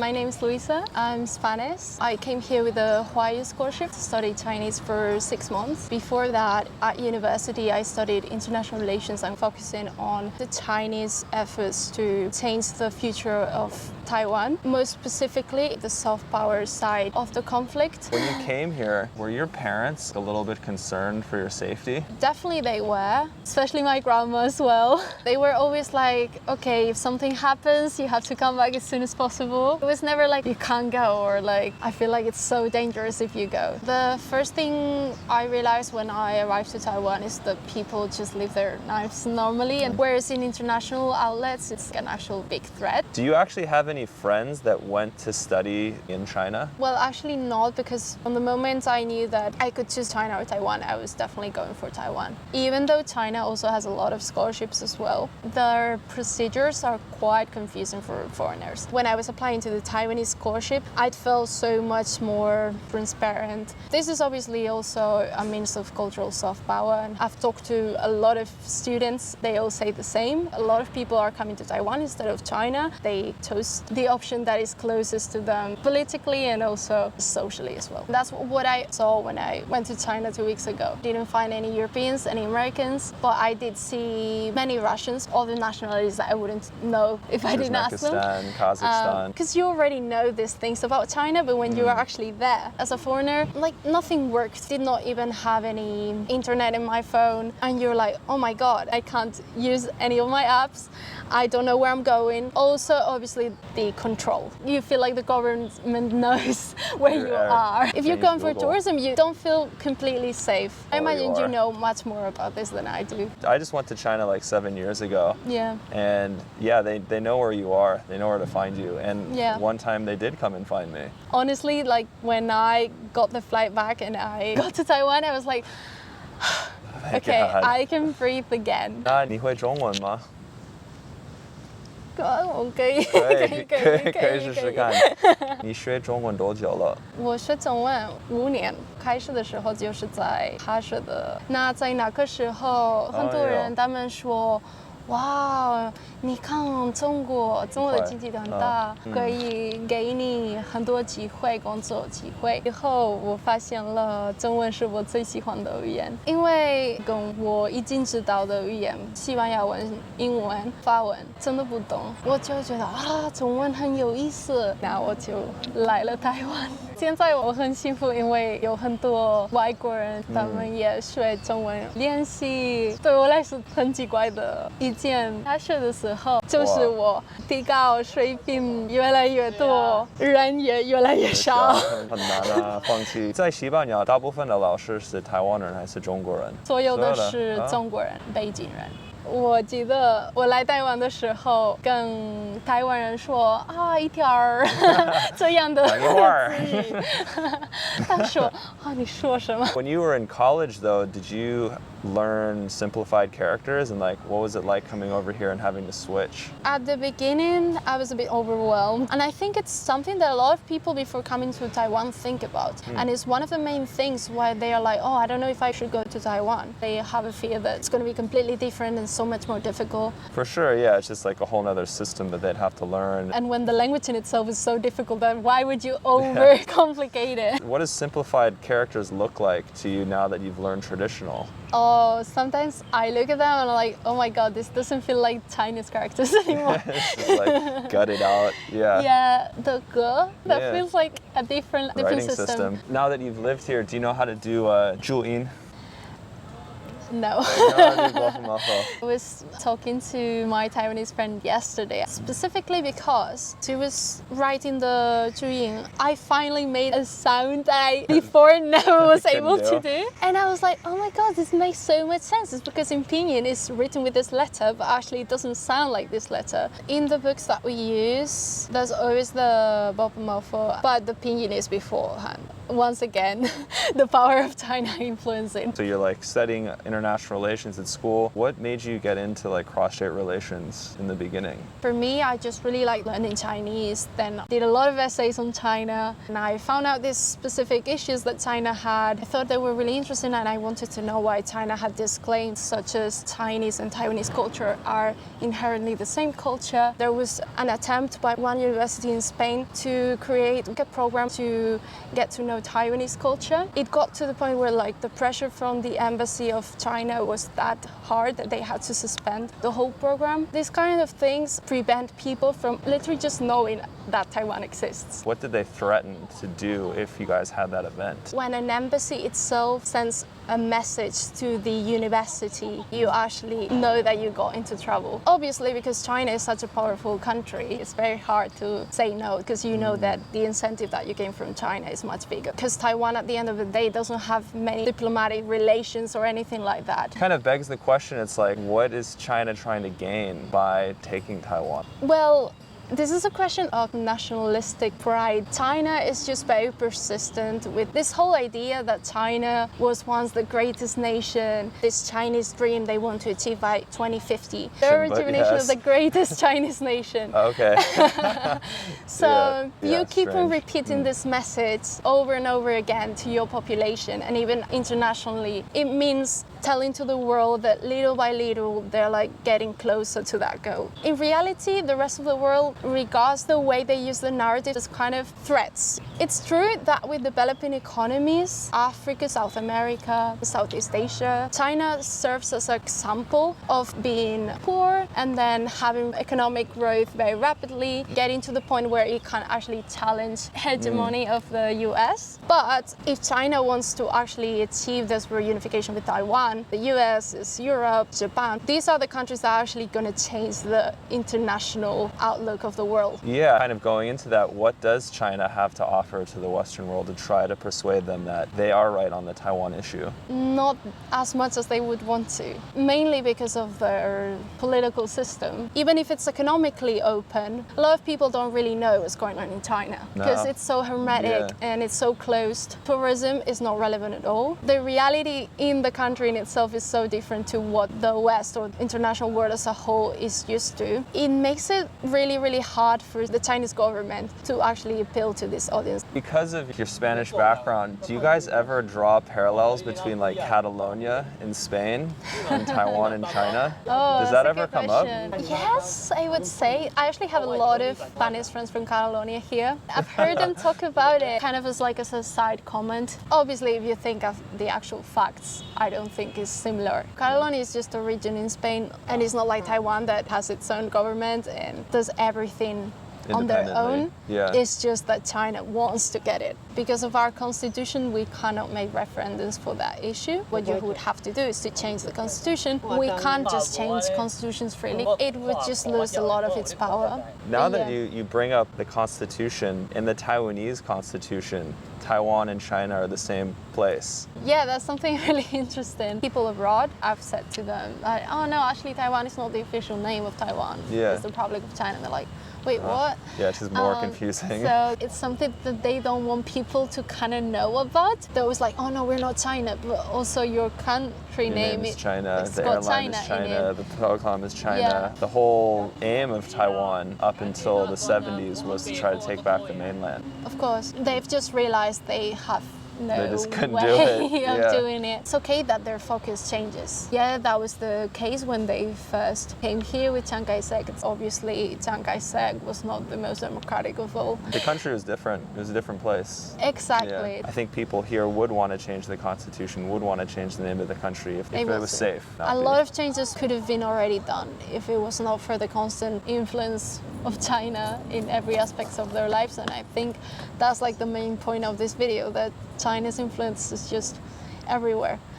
my name is Luisa. I'm Spanish. I came here with a Hawaii scholarship to study Chinese for 6 months. Before that, at university, I studied international relations and focusing on the Chinese efforts to change the future of Taiwan, most specifically the soft power side of the conflict. When you came here, were your parents a little bit concerned for your safety? Definitely they were, especially my grandma as well. They were always like, okay, if something happens, you have to come back as soon as possible. It was never like, you can't go, or like, I feel like it's so dangerous if you go. The first thing I realized when I arrived to Taiwan is that people just live their lives normally, and whereas in international outlets, it's an actual big threat. Do you actually have any friends that went to study in China? Well, actually not, because from the moment I knew that I could choose China or Taiwan, I was definitely going for Taiwan. Even though China also has a lot of scholarships as well, their procedures are quite confusing for foreigners. When I was applying to the Taiwanese scholarship, I'd felt so much more transparent. This is obviously also a means of cultural soft power, and I've talked to a lot of students, they all say the same. A lot of people are coming to Taiwan instead of China. They chose the option that is closest to them politically and also socially as well. That's what I saw when I went to China 2 weeks ago. Didn't find any Europeans, any Americans, but I did see many Russians, other nationalities that I wouldn't know if I didn't ask them. Uzbekistan, Kazakhstan. Because you already know these things about China, but when you are actually there as a foreigner, like nothing worked. Did not even have any internet in my phone, and you're like, oh my god, I can't use any of my apps. I don't know where I'm going. Also, obviously, the control. You feel like the government knows where you are. If you're going for tourism, you don't feel completely safe. I imagine you know much more about this than I do. I just went to China like 7 years ago. Yeah. And yeah, they know where you are. They know where to find you. And one time they did come and find me. Honestly, like when I got the flight back and I got to Taiwan, I was like, okay, I can breathe again. 那你会中文吗？我可以试试看。你学中文多久了？我学中文5年，开始的时候就是在哈学的。那在那个时候，很多人他们说，哇，你看中国的经济很大，可以给你很多机会，工作机会。以后我发现了中文是我最喜欢的语言，因为跟我已经知道的语言，西班牙文、英文、法文真的不懂，我就觉得啊，中文很有意思，那我就来了台湾。现在我很幸福，因为有很多外国人，他们也学中文练习。对我来说很奇怪的一件，他学的时候就是我提高水平越来越多，人也越来越少。很难啊，放弃。在西班牙，大部分的老师是台湾人还是中国人？所有的是中国人，北京人。我记得我来台湾的时候，跟台湾人说啊，一条儿这样的字语。他说啊，你说什么 When you were in college, though, did you learn simplified characters, and like, what was it like coming over here and having to switch? At the beginning, I was a bit overwhelmed, and I think it's something that a lot of people before coming to Taiwan think about, and it's one of the main things why they are like, oh, I don't know if I should go to Taiwan. They have a fear that it's going to be completely different and so much more difficult. For sure, yeah, it's just like a whole other system that they'd have to learn. And when the language in itself is so difficult, then why would you overcomplicate it? What does simplified characters look like to you now that you've learned traditional? Oh, sometimes I look at them and I'm like, oh my god, this doesn't feel like Chinese characters anymore. It's just like gutted out, yeah. Yeah, the ge, that feels like a different system. Now that you've lived here, do you know how to do 注音? No. I was talking to my Taiwanese friend yesterday, specifically because she was writing the 注音. I finally made a sound that I before never was able to do. And I was like, oh my god, this makes so much sense. It's because in Pinyin it's written with this letter, but actually it doesn't sound like this letter. In the books that we use, there's always the bopomorpho, but the Pinyin is beforehand. Once again, the power of China influencing. So you're like studying international international relations at school. What made you get into like cross-strait relations in the beginning? For me, I just really like learning Chinese. Then I did a lot of essays on China, and I found out these specific issues that China had. I thought they were really interesting, and I wanted to know why China had these claims, such as Chinese and Taiwanese culture are inherently the same culture. There was an attempt by one university in Spain to create a program to get to know Taiwanese culture. It got to the point where like the pressure from the embassy of China was that hard that they had to suspend the whole program. These kind of things prevent people from literally just knowing that Taiwan exists. What did they threaten to do if you guys had that event? When an embassy itself sends a message to the university, you actually know that you got into trouble. Obviously, because China is such a powerful country, it's very hard to say no because you know that the incentive that you gain from China is much bigger. Because Taiwan, at the end of the day, doesn't have many diplomatic relations or anything like that. Kind of begs the question, it's like, what is China trying to gain by taking Taiwan? Well, this is a question of nationalistic pride. China is just very persistent with this whole idea that China was once the greatest nation, this Chinese dream they want to achieve by 2050. Their determination of the greatest Chinese nation. Okay. So you keep on strange. repeating this message over and over again to your population and even internationally. It means telling to the world that little by little they're like getting closer to that goal. In reality, the rest of the world regards the way they use the narrative as kind of threats. It's true that with developing economies, Africa, South America, Southeast Asia, China serves as an example of being poor and then having economic growth very rapidly, getting to the point where it can actually challenge hegemony of the US. But if China wants to actually achieve this reunification with Taiwan, the US, is Europe, Japan. These are the countries that are actually going to change the international outlook of the world. Yeah, kind of going into that, what does China have to offer to the Western world to try to persuade them that they are right on the Taiwan issue? Not as much as they would want to, mainly because of their political system. Even if it's economically open, a lot of people don't really know what's going on in China because it's so hermetic and it's so closed. Tourism is not relevant at all. The reality in the country in itself is so different to what the West or international world as a whole is used to. It makes it really, really hard for the Chinese government to actually appeal to this audience. Because of your Spanish background, do you guys ever draw parallels between like Catalonia in Spain and Taiwan in China? Does that ever come up? Yes, I would say. I actually have a lot of Spanish friends from Catalonia here. I've heard them talk about it kind of as like as a side comment. Obviously, if you think of the actual facts, I don't think it's similar. Catalonia is just a region in Spain, and it's not like Taiwan that has its own government and does everything on their own. It's just that China wants to get it. Because of our constitution, we cannot make referendums for that issue. What you would have to do is to change the constitution. We can't just change constitutions freely. It would just lose a lot of its power. Now that you bring up the constitution, in the Taiwanese constitution, Taiwan and China are the same place. Yeah, that's something really interesting. People abroad, I've said to them, like, oh no, actually Taiwan is not the official name of Taiwan. It's the Republic of China. And they're like, wait, what? Yeah, it's just more confusing. So it's something that they don't want people to kind of know about. They're always like, oh no, we're not China, but also your country name is China, the got airline is China, the program is China. The whole aim of Taiwan up until the 70s was to try to take back the mainland. Of course, they've just realized they have no they just couldn't way do it. of doing it. It's okay that their focus changes. Yeah, that was the case when they first came here with Chiang Kai-shek. Obviously, Chiang Kai-shek was not the most democratic of all. The country was different. It was a different place. Exactly. I think people here would want to change the constitution, would want to change the name of the country if it was safe. A lot of changes could have been already done if it was not for the constant influence of China in every aspect of their lives. And I think that's like the main point of this video, that China's influence is just everywhere.